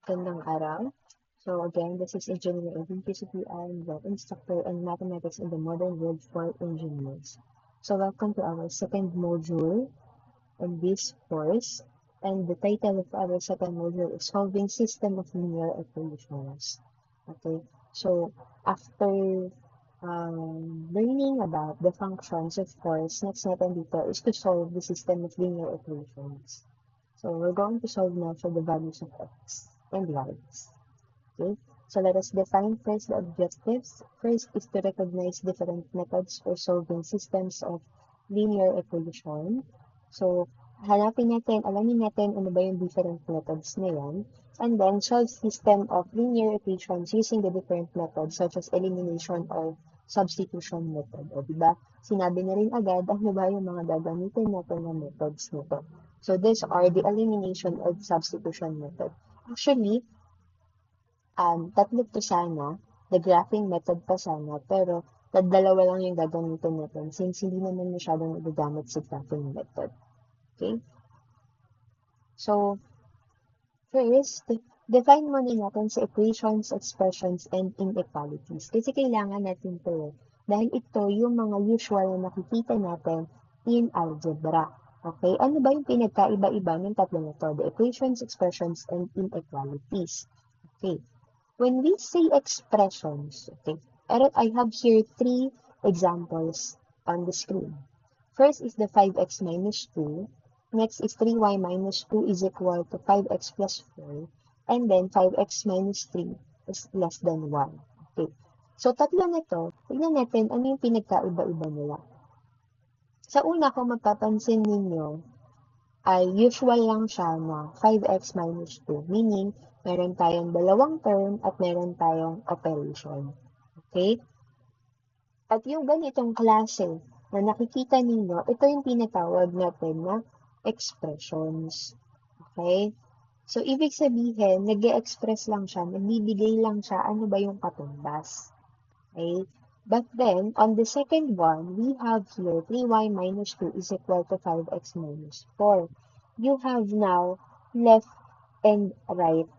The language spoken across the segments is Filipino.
Gandang araw. So again, this is Engineer Edwin PCPI, the instructor in Mathematics in the Modern World for Engineers. So welcome to our second module in this course. And the title of our second module is Solving System of Linear Equations. Okay, so after learning about the functions, of course, next natin dito is to solve the system of linear equations. So we're going to solve now for the values of x and y. Okay, so let us define first the objectives. First is to recognize different methods for solving systems of linear equation. So, alamin natin ano ba yung different methods na yan. And then, solve system of linear equations using the different methods such as elimination or substitution method. O, diba? Sinabi na rin agad ano ba yung mga gagamitin natin na methods nito. So, these are the elimination and substitution method. Actually, tatlo to sana, the graphing method pa sana, pero dalawa lang yung gagamitin natin since hindi naman masyadong nagagamit sa graphing method. Okay? So, first, define muna natin sa equations, expressions, and inequalities. Kasi kailangan natin ito dahil ito yung mga usual na nakikita natin in algebra. Okay? Ano ba yung pinagkaiba-iba ng tatlo na to? The equations, expressions, and inequalities. Okay. When we say expressions, okay, I have here three examples on the screen. First is the 5x minus 2. Next is 3y minus 2 is equal to 5x plus 4. And then 5x minus 3 is less than 1. Okay. So, tatlo na to, tignan natin ano yung pinagkaiba-iba nila. Sa una, kung mapapansin ninyo, ay usual lang siya na 5x minus 2, meaning meron tayong dalawang term at meron tayong operation. Okay? At yung ganitong klase na nakikita ninyo, ito yung tinatawag natin na expressions. Okay? So, ibig sabihin, nag-e-express lang siya, nagbibigay lang siya ano ba yung katumbas. Okay? But then, on the second one, we have here 3y minus 2 is equal to 5x minus 4. You have now left and right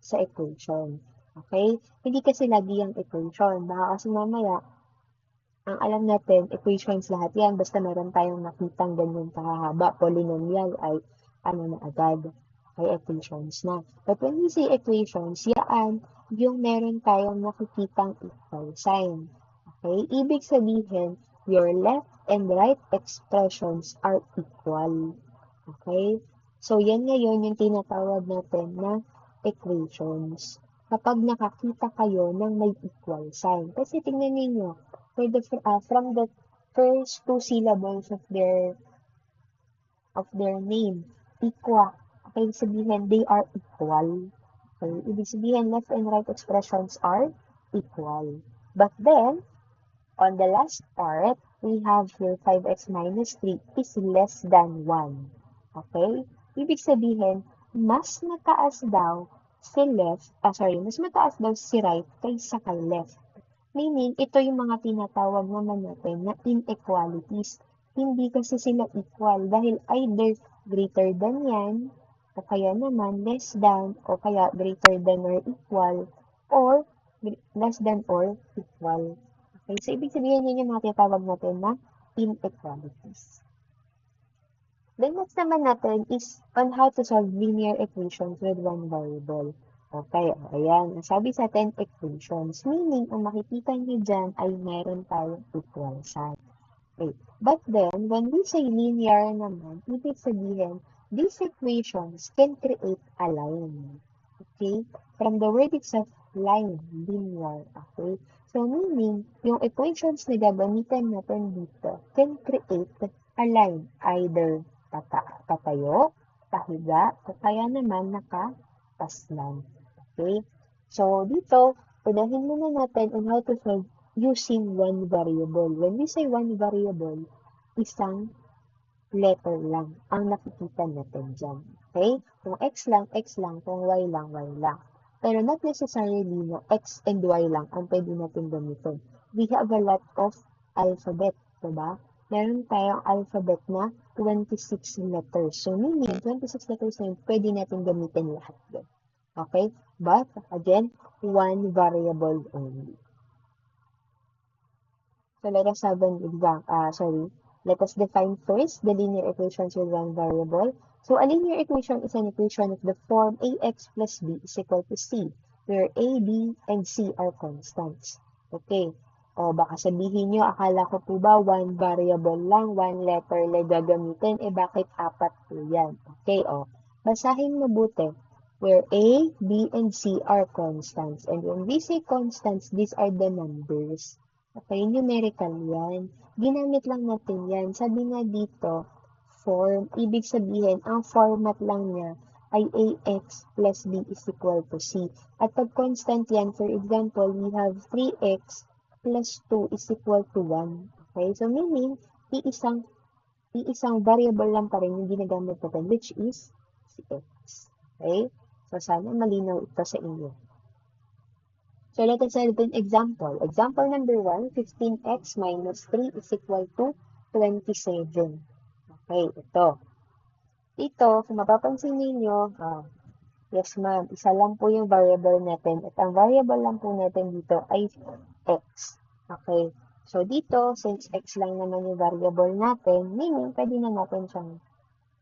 sa equation. Okay? Hindi kasi lagi yung equation. Baka kasi mamaya, ang alam natin, equations lahat yan. Basta meron tayong nakitang ganyan kahaba, polynomial ay ano na agad. Okay, equations na. But when we say equations, yan yung meron tayong nakikitang equal sign. Okay? Ibig sabihin, your left and right expressions are equal. Okay? So, yan ngayon yung tinatawag natin na equations. Kapag nakakita kayo ng may equal sign. Kasi tingnan ninyo, from the first two syllables of their name, equa. Okay, sabihin, they are equal. Okay, ibig sabihin, left and right expressions are equal. But then, on the last part, we have here 5x minus 3 is less than 1. Okay? Ibig sabihin, mas mataas daw mas mataas daw si right kaysa kay left. Meaning, ito yung mga tinatawag naman natin na inequalities. Hindi kasi sila equal dahil either greater than yan, o kaya naman less than, o kaya greater than or equal, or less than or equal. Okay, so ibig sabihin yun yung mga tinatawag natin na inequalities. Then next naman natin is on how to solve linear equations with one variable. Okay, ayan. Sabi sa atin, equations. Meaning, ang makikita nyo dyan ay meron tayong equal sign. Okay. But then, when we say linear naman, ibig sabihin, these equations can create a line. Okay? From the word itself, line, linear. Okay? So, meaning, yung equations na gagamitan natin dito can create a line. Either patayo, pahiga, o kaya naman nakapaslan. Okay? So, dito, unahin muna natin on how to solve using one variable. When we say one variable, isang letter lang ang nakikita natin dyan. Okay? Kung x lang, x lang. Kung y lang, y lang. Pero not necessarily na x and y lang ang pwede natin gamitin. We have a lot of alphabet, diba? Meron tayong alphabet na 26 letters. So, meaning, 26 letters na yun, pwede natin gamitin lahat doon. Okay? But, again, one variable only. So let us have an example. Let us define first the linear equations with one variable. So a linear equation is an equation of the form ax plus b is equal to c, where a, b, and c are constants. Okay. O baka sabihin nyo, akala ko po ba one variable lang, one letter lang gagamitin, bakit apat po yan? Okay, basahin mabuti. Where a, b, and c are constants. And when we say constants, these are the numbers. Okay, numerical yan. Ginamit lang natin yan. Sabi nga dito, form, ibig sabihin, ang format lang niya ay ax plus b is equal to c. At pag constant yan, for example, we have 3x plus 2 is equal to 1. Okay, so meaning, iisang variable lang pa rin yung ginagamit natin, which is si x. Okay, so sana malinaw ito sa inyo. So let us have an example. Example number 1, 15x minus 3 is equal to 27. Okay, ito. Dito, kung mapapansin ninyo, yes ma'am, isa lang po yung variable natin. At ang variable lang po natin dito ay x. Okay, so dito, since x lang naman yung variable natin, meaning pwede na natin siyang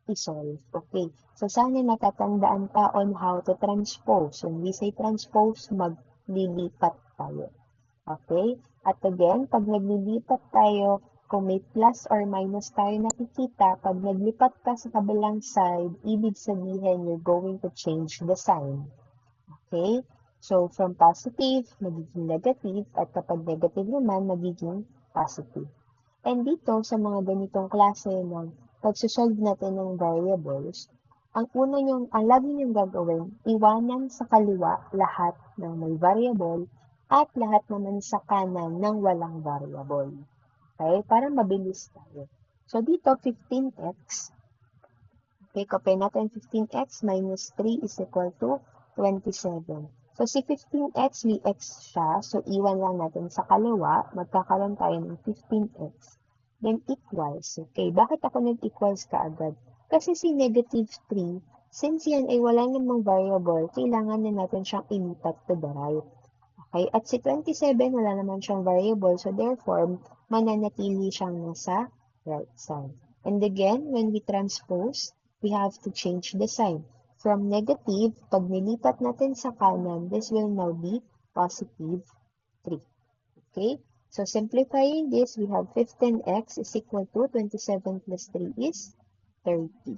i-solve. Okay, so sana natatandaan pa on how to transpose. When we say transpose, maglilipat tayo. Okay? At again, pag naglilipat tayo, kung may plus or minus tayo nakikita, pag naglipat ka sa kabilang side, ibig sabihin you're going to change the sign. Okay? So, from positive, magiging negative, at kapag negative naman, magiging positive. And dito, sa mga ganitong klase ng pagsosolve natin ng variables, ang lagi niyong gagawin, iwanan sa kaliwa lahat ng may variable at lahat naman sa kanan ng walang variable. Okay? Para mabilis tayo. So, dito, 15x. Okay, kopya natin 15x minus 3 is equal to 27. So, si 15x, may x siya. So, iwan lang natin sa kaliwa. Magkakaroon tayo ng 15x. Then, equals. Okay, bakit ako nag-equals kaagad? Kasi si negative 3, since yan ay wala namang variable, kailangan na natin siyang ilipat to the right. Okay, at si 27, wala naman siyang variable. So, therefore, mananatili siyang nasa right side. And again, when we transpose, we have to change the sign. From negative, pag nilipat natin sa kanan, this will now be positive 3. Okay? So, simplifying this, we have 15x is equal to 27 plus 3 is 30.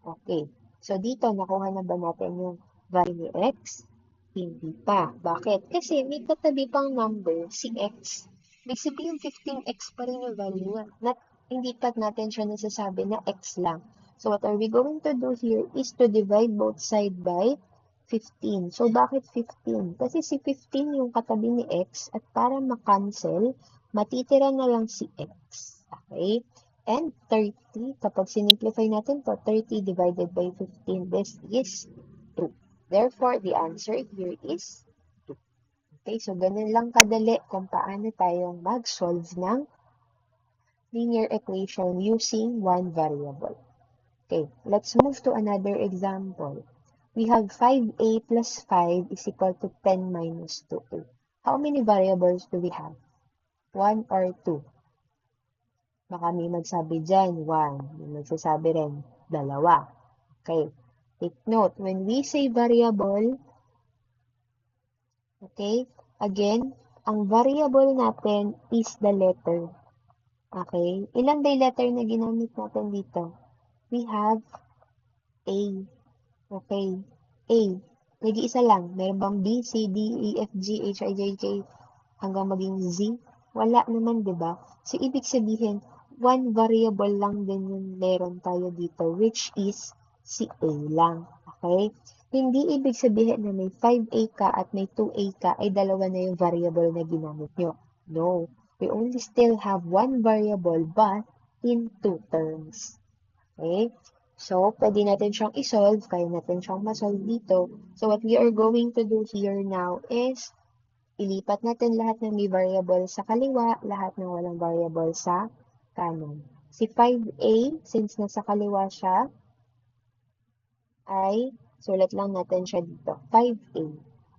Okay. So, dito, nakuha na ba natin yung value x? Hindi pa. Bakit? Kasi may katabi pang number, si x. Ibig sabihin, 15x pa rin yung value niya. Hindi pa natin siya nasasabi na x lang. So, what are we going to do here is to divide both side by 15. So, bakit 15? Kasi si 15 yung katabi ni x at para makancel, matitira na lang si x. Okay? And 30, kapag sinimplify natin to, 30 divided by 15, this is 2. Therefore, the answer here is 2. Okay? So, ganun lang kadali kung paano tayong mag-solve ng linear equation using one variable. Okay, let's move to another example. We have 5a plus 5 is equal to 10 minus 2a. How many variables do we have? 1 or 2? Baka may magsabi dyan, 1. May magsasabi rin, 2. Okay, take note, when we say variable, okay, again, ang variable natin is the letter. Okay, ilan ba yung letter na ginamit natin dito? We have A. Okay. A. Nag-iisa lang. Meron bang B, C, D, E, F, G, H, I, J, K hanggang maging Z? Wala naman, di ba? So, ibig sabihin, one variable lang din yung meron tayo dito, which is si A lang. Okay? Hindi ibig sabihin na may 5A ka at may 2A ka ay dalawa na yung variable na ginamit nyo. No. We only still have one variable but in two terms. Okay? So, pwede natin siyang isolve, kaya natin siyang masolve dito. So, what we are going to do here now is, ilipat natin lahat ng may variable sa kaliwa, lahat ng walang variable sa kanan. Si 5a, since nasa kaliwa siya, ay Sulat lang natin siya dito, 5a.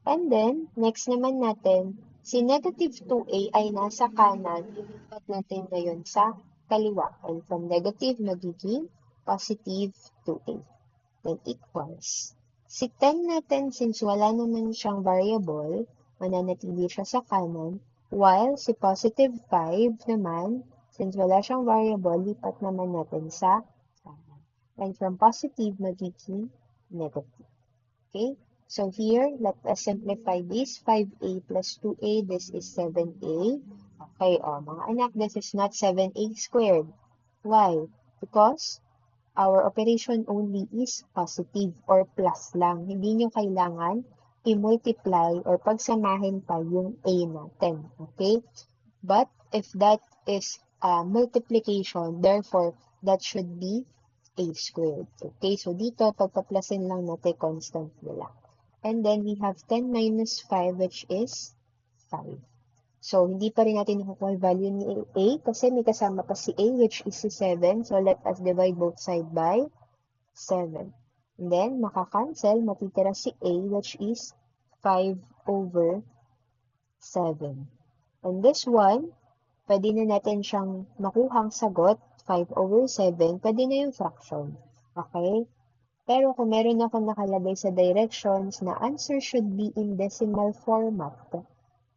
And then, next naman natin, si negative 2a ay nasa kanan, ilipat natin ngayon sa kaliwa. And from negative, magiging positive 2a. Then equals. Si 10 natin, since wala naman siyang variable, mananatili siya sa kanan, while si positive 5 naman, since wala siyang variable, lipat naman natin sa kanan. And from positive, magiging negative. Okay? So here, let us simplify this. 5a plus 2a, this is 7a. Okay, mga anak, this is not 7a squared. Why? Because our operation only is positive or plus lang. Hindi nyo kailangan i-multiply or pagsamahin pa yung a natin. Okay? But if that is multiplication, therefore, that should be a squared. Okay? So dito, pagpaplasin lang natin constant nila. And then we have 10 minus 5, which is 5. So, hindi pa rin natin nakukuha value ni a kasi may kasama pa si a, which is si 7. So, let us divide both side by 7. And then, makakancel, matitira si a, which is 5 over 7. And this one, pwede na natin siyang makuhang sagot, 5 over 7, pwede na yung fraction. Okay? Pero kung meron ako nakalagay sa directions na answer should be in decimal format.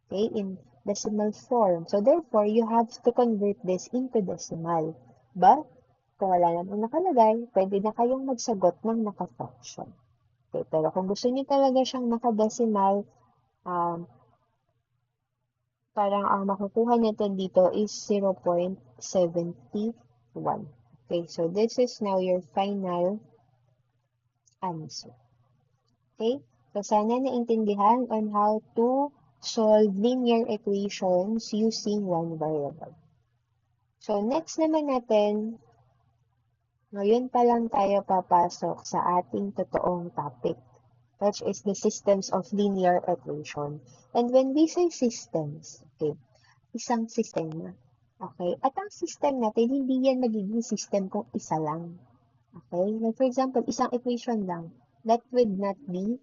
Okay? In decimal form. So, therefore, you have to convert this into decimal. But, kung wala namang nakalagay, pwede na kayong magsagot ng naka-fraction. Okay? Pero kung gusto niyo talaga siyang naka-decimal, parang ang makukuha natin dito is 0.71. Okay? So, this is now your final answer. Okay? So, sana naintindihan on how to solve linear equations using one variable. So, next naman natin, ngayon pa lang tayo papasok sa ating totoong topic, which is the systems of linear equation. And when we say systems, okay, isang sistema. Okay? At ang system natin, hindi yan magiging system kung isa lang. Okay? Like for example, isang equation lang. That would not be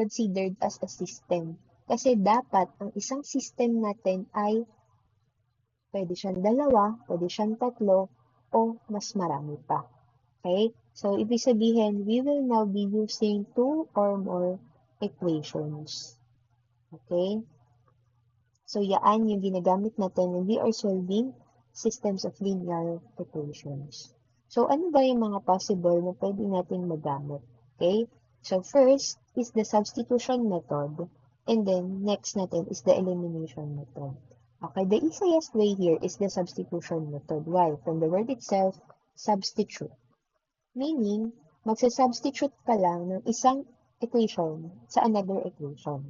considered as a system. Kasi dapat ang isang system natin ay pwede siyang dalawa, pwede siyang tatlo, o mas marami pa. Okay? So, ibig sabihin, we will now be using 2 or more equations. Okay? So, yaan yung ginagamit natin when we are solving systems of linear equations. So, ano ba yung mga possible na pwede natin magamit? Okay? So, first is the substitution method. And then, next natin is the elimination method. Okay, the easiest way here is the substitution method. Why? From the word itself, substitute. Meaning, magsasubstitute ka lang ng isang equation sa another equation.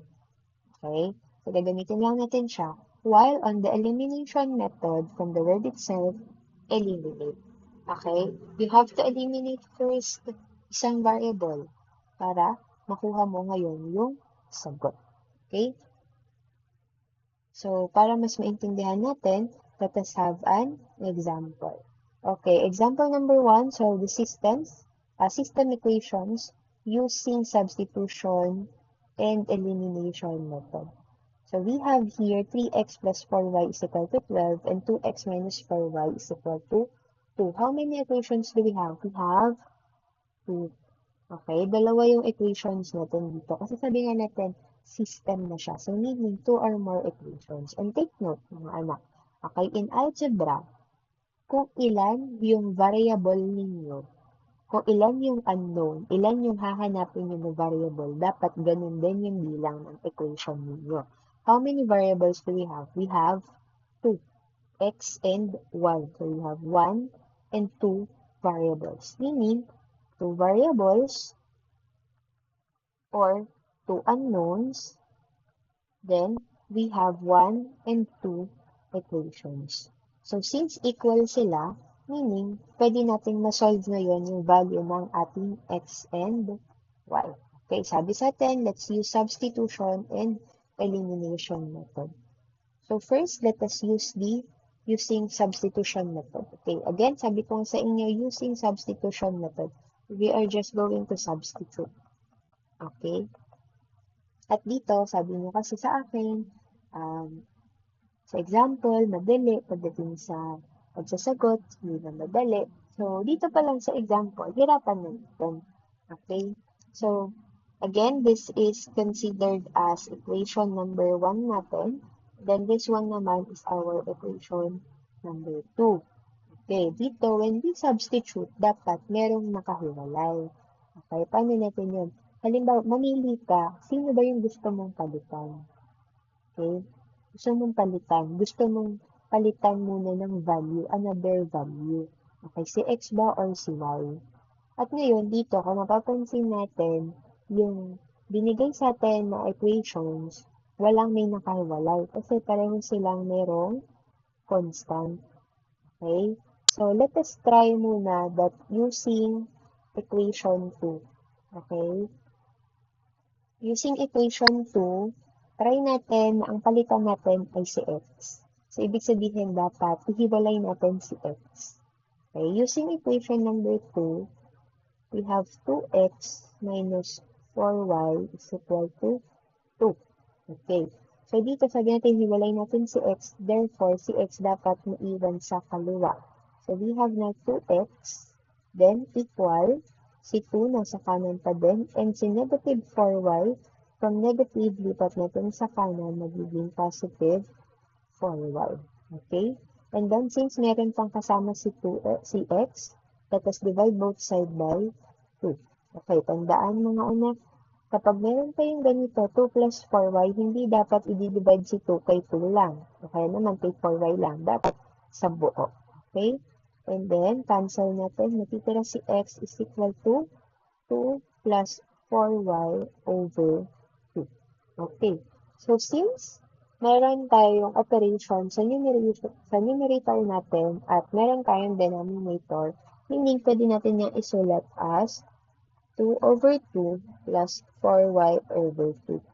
Okay? So, gagamitin lang natin siya. While on the elimination method, from the word itself, eliminate. Okay? You have to eliminate first isang variable para makuha mo ngayon yung sagot. Okay? So, para mas maintindihan natin, let us have an example. Okay, example number 1, so the system equations using substitution and elimination method. So, we have here 3x plus 4y is equal to 12 and 2x minus 4y is equal to 2. How many equations do we have? We have 2. Okay, dalawa yung equations natin dito. Kasi sabi nga natin, system na siya. So, meaning 2 or more equations. And take note, mga anak. Okay, in algebra, kung ilan yung variable ninyo, kung ilan yung unknown, ilan yung hahanapin nyo na variable, dapat ganun din yung bilang ng equation ninyo. How many variables do we have? We have 2, x and y. So, we have 1 and 2 variables. Meaning, 2 variables or 2 unknowns, then we have 1 and 2 equations. So, since equal sila, meaning, pwede natin ma-solve ngayon yung value ng ating x and y. Okay, sabi sa atin, let's use substitution and elimination method. So, first, let us use the using substitution method. Okay, again, sabi ko sa inyo, using substitution method, we are just going to substitute. Okay? At dito, sabi niyo kasi sa akin, sa example, madali pagdating sa pagsasagot, hindi na madali. So, dito pa lang sa example, hirapan na natin. Okay? So, again, this is considered as equation number 1 natin. Then, this one naman is our equation number 2. Okay, dito, when we substitute, dapat merong nakahiwalay. Okay, paano natin yun? Halimbawa, mamili ka, sino ba yung gusto mong palitan? Okay, gusto mong palitan. Gusto mong palitan muna ng value, another value. Okay, si X ba or si Y? At ngayon, dito, kung mapapansin natin, yung binigay sa atin na equations, walang may nakahiwalay kasi pareho silang merong constant. Okay? So, let us try muna that using equation 2. Okay? Using equation 2, try natin na ang palitan natin ay si x. So, ibig sabihin dapat ihiwalay natin si x. Okay? Using equation number 2, we have 2x minus 4y is equal to 2. Okay. So, dito sabi natin, hiwalay natin si x. Therefore, si x dapat maiwan sa kaliwa. So, we have now 2x, then equal, si 2 nasa kanan pa din, and si negative 4y, from negative, lipat natin sa kanan, magiging positive 4y. Okay? And then, since meron pang kasama si x, let us divide both side by 2. Okay, tandaan mga anak, kapag meron kayong ganito, 2 plus 4y, hindi dapat i-divide si 2 kay 2 lang. O kaya naman kay 4y lang. Dapat sa buo. Okay? And then, cancel natin. Matitira si x is equal to 2 plus 4y over 2. Okay. So, since meron tayong operation sa numerator natin at meron tayong denominator, meaning pwede natin yung isulat as 2 over 2 plus 4y over 2.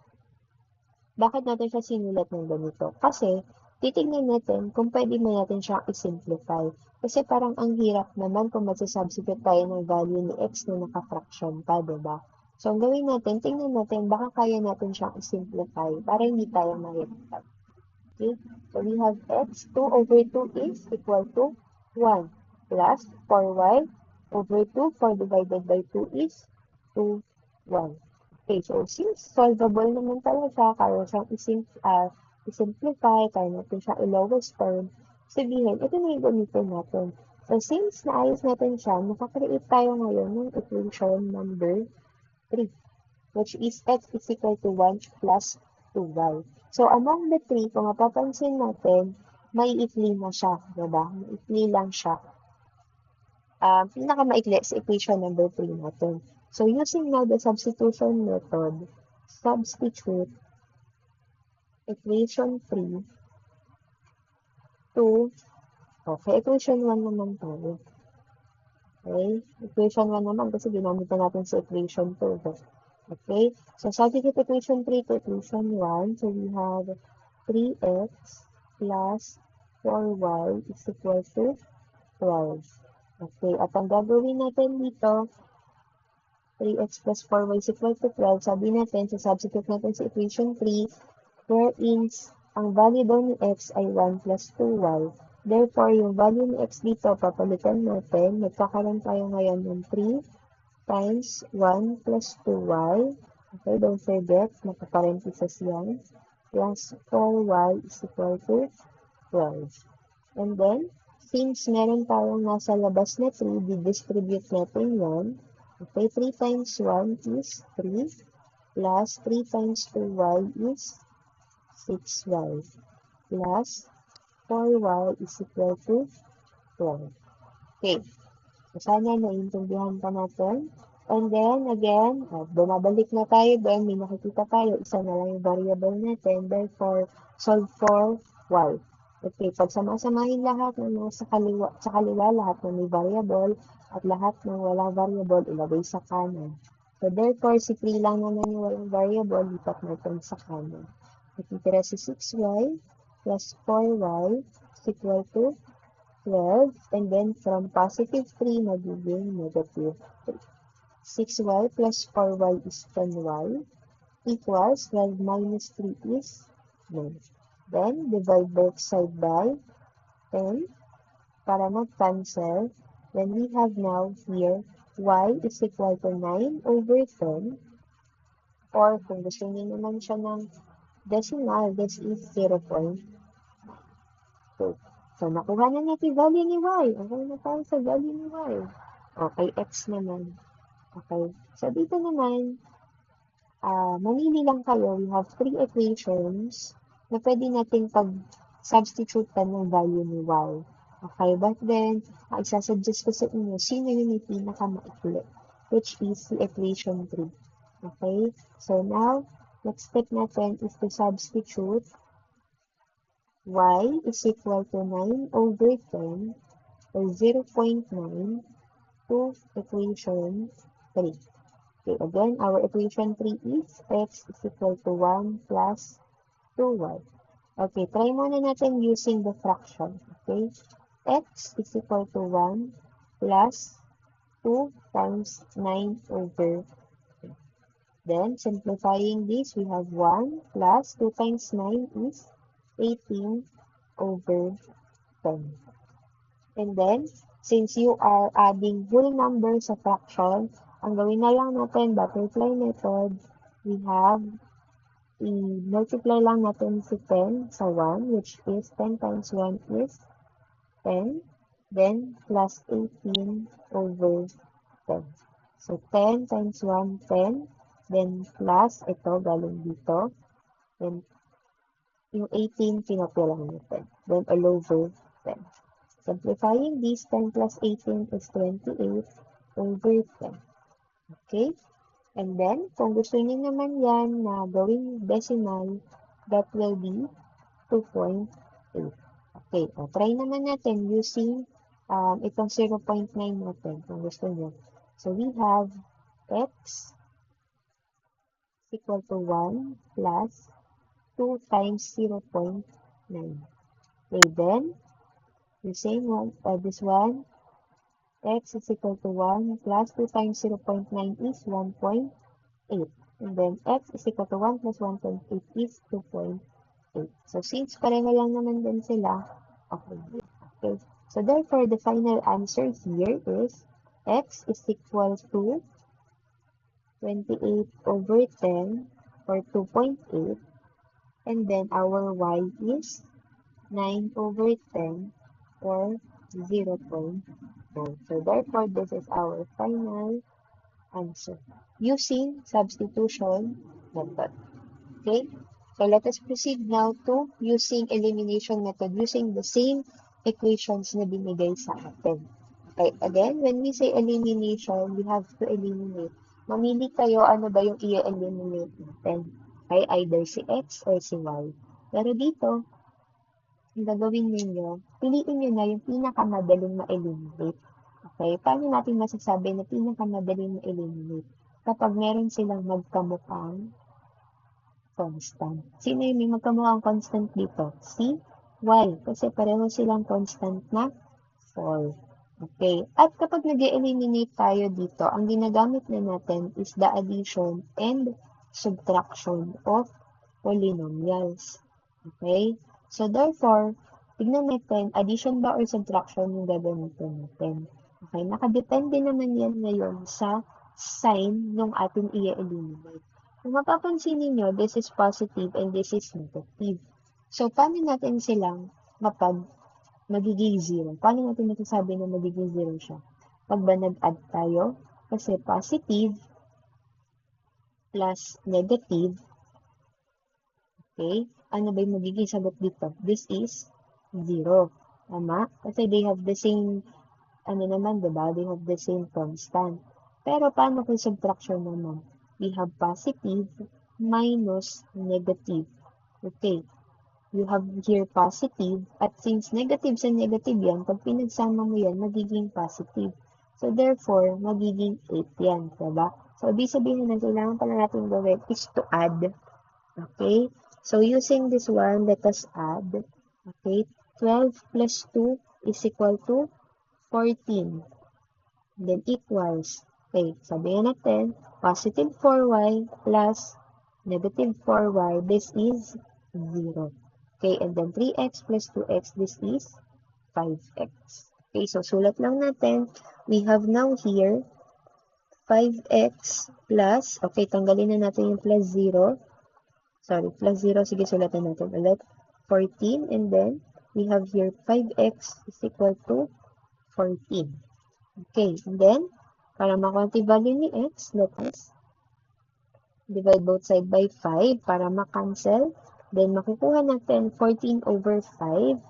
Bakit natin siya sinulat ng ganito? Kasi, titignan natin kung pwede mo natin siyang i-simplify. Kasi parang ang hirap naman kung magsasubstitute tayo ng value ni x na naka-fraction pa, diba? So, ang gawin natin, tingnan natin, baka kaya natin siyang i-simplify para hindi tayo mahirap. Okay? So, we have x, 2 over 2 is equal to 1 plus 4y over 2. 4 divided by 2 is 2, 1. Okay, so since solvable naman pala siya, kaya siyang i-simplify, kaya natin siyang i-lowest term, sabihin, ito na yung gamitin natin. So, since naayos natin siya, nakakreate tayo ngayon ng equation number 3, which is x is equal to 1 plus 2y. So, among the three, kung mapapansin natin, may ikli na siya, diba? May ikli lang siya. Pinakamaikli sa equation number 3 natin. So, using now the substitution method, substitute equation 3 to, okay, equation 1 naman tayo. Okay, equation 1 naman kasi ginamit na natin sa equation 2. Okay, so substitute equation 3 to equation 1. So, we have 3x plus 4y is equal to 12. Okay, at ang gagawin natin dito, 3x plus 4y is equal to 12. Sabi natin, substitute natin sa equation 3, wherein ang value daw ni x ay 1 plus 2y. Therefore, yung value ni x dito, papalitan natin. Magkakaroon tayo ngayon ng 3 times 1 plus 2y. Okay, don't forget, nakaparenthesis yan. Plus 4y is equal to 12. And then, since meron tayong nasa labas na 3, didistribute natin yan. Okay, 3 times 1 is 3, plus 3 times 2y is 6y, plus 4y is equal to 12. Okay. So, sana naiintindihan pa natin. And then, again, bumabalik na tayo doon. May nakikita tayo. Isa na lang yung variable natin. Therefore, solve for y. Okay, pag samasamahin lahat ng sa kaliwa, lahat ng may variable, at lahat ng walang variable, ilagay sa kanan. So, therefore, si 3 lang naman yung walang variable, lipat natin sa kanan. Natitira si 6y plus 4y is equal to 12, and then from positive 3, magiging negative 3. 6y plus 4y is 10y equals 12 minus 3 is 9. Then, divide both side by 10 para mag-cancel. Then, we have now here y is equal to 9 over 10 or kung gusto niyo naman siya ng decimal, this is 0.2. So, nakuha na natin value ni y. Okay na tayo sa value ni y. Okay, x naman. Okay. So, dito naman, mamili lang kayo. We have 3 equations na pwede natin pag-substitute ng value ni y. Okay, but then, isasuggest ko sa inyo, sino yung may pinakamaikli, which is the equation 3. Okay, so now, next step natin is to substitute y is equal to 9 over 10 or 0.9 to equation 3. Okay, again, our equation 3 is x is equal to 1 plus 2y. Okay, try muna natin using the fraction. Okay, x is equal to 1 plus 2 times 9 over 10. Then, simplifying this, we have 1 plus 2 times 9 is 18 over 10. And then, since you are adding whole numbers sa fraction, ang gawin na lang natin, butterfly method, we have, i-multiply lang natin si 10 sa 1, which is 10 times 1 is 10, then plus 18 over 10. So, 10 times 1, 10, then plus, ito, galing dito, then yung 18, pinapya lang natin, then all over 10. Simplifying this, 10 plus 18 is 28 over 10. Okay? And then, kung gusto niyo naman yan na gawing decimal, that will be 2.8. Okay, try naman natin using itong 0.9 natin kung gusto niyo. So, we have x equal to 1 plus 2 times 0.9. Okay, then, the same one, this one, x is equal to 1 plus 2 times 0.9 is 1.8. And then, x is equal to 1 plus 1.8 is 2.8. So, since pareho lang naman din sila, okay. Okay. So, therefore, the final answer here is x is equal to 28 over 10 or 2.8. And then, our y is 9 over 10 or 0.9. So, therefore, this is our final answer using substitution method. Okay? So, let us proceed now to using elimination method using the same equations na binigay sa atin. Okay, again, when we say elimination, we have to eliminate. Mamili kayo ano ba yung i-eliminate natin. Okay, either si x or si y. Pero dito, ang gagawin ninyo, piliin nyo na yung pinakamadaling ma-eliminate. Okay, paano natin masasabi na pinakamadaling ma-eliminate? Kapag meron silang magkamukhang constant. Sino yung may magkamukhang constant dito? Si y. Kasi pareho silang constant na 4. Okay. At kapag nag-eliminate tayo dito, ang ginagamit na natin is the addition and subtraction of polynomials. Okay. So, therefore, tignan natin, addition ba or subtraction yung gagamitin natin. Okay. Nakadepende naman yan ngayon sa sign ng ating i-eliminate. Kung mapapansin ninyo, this is positive and this is negative. So, paano natin silang magiging 0? Paano natin masasabi na magiging 0 siya? Pag ba nag-add tayo? Kasi positive plus negative, okay? Ano ba yung magiging sagot dito? This is 0. Tama? Kasi they have the same, diba? They have the same constant. Pero paano kung subtraction naman? We have positive minus negative. Okay. You have here positive. At since negative sa negative yan, pag pinagsama mo yan, magiging positive. So, therefore, magiging 8 yan. Diba? So, ibig sabihin na kailangan pala natin gawin is to add. Okay. So, using this one, let us add. Okay. 12 plus 2 is equal to 14. Then, equals Okay, sabihin natin, positive 4y plus negative 4y, this is 0. Okay, and then 3x plus 2x, this is 5x. Okay, so sulat lang natin. We have now here 5x plus, okay, tanggalin na natin yung plus 0. Sorry, plus 0, sige, sulatan natin ulit. 14, and then we have here 5x is equal to 14. Okay, and then, para makuha yung value ni x, let us divide both side by 5 para ma-cancel. Then, makukuha natin 14 over 5,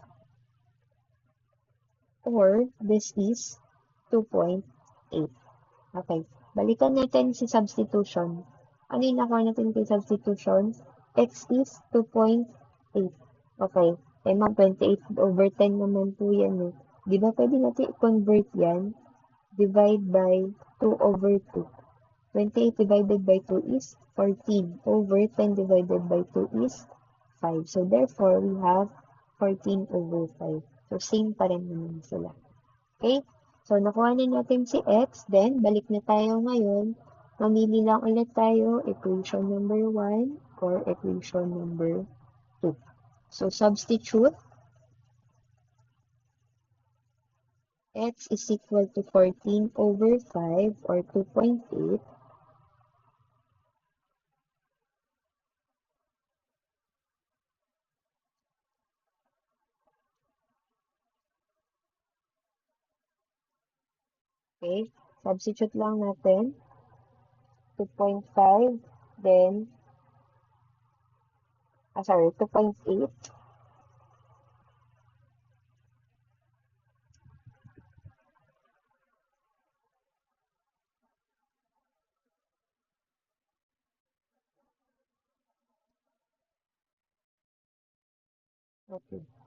or this is 2.8. Okay, balikan natin si substitution. Ano yung nakuha natin kay substitution? X is 2.8. Okay, eh, 28 over 10 naman po yan eh. Di ba pwede natin i-convert yan? Divide by 2 over 2. 28 divided by 2 is 14 over 10 divided by 2 is 5. So, therefore, we have 14 over 5. So, same pa rin naman sila. Okay? So, nakuha na natin si x. Then, balik na tayo ngayon. Mamili lang ulit tayo equation number 1 or equation number 2. So, substitute x is equal to 14 over 5 or 2.8. Okay, substitute lang natin 2.5, then, sorry, 2.8. Okay.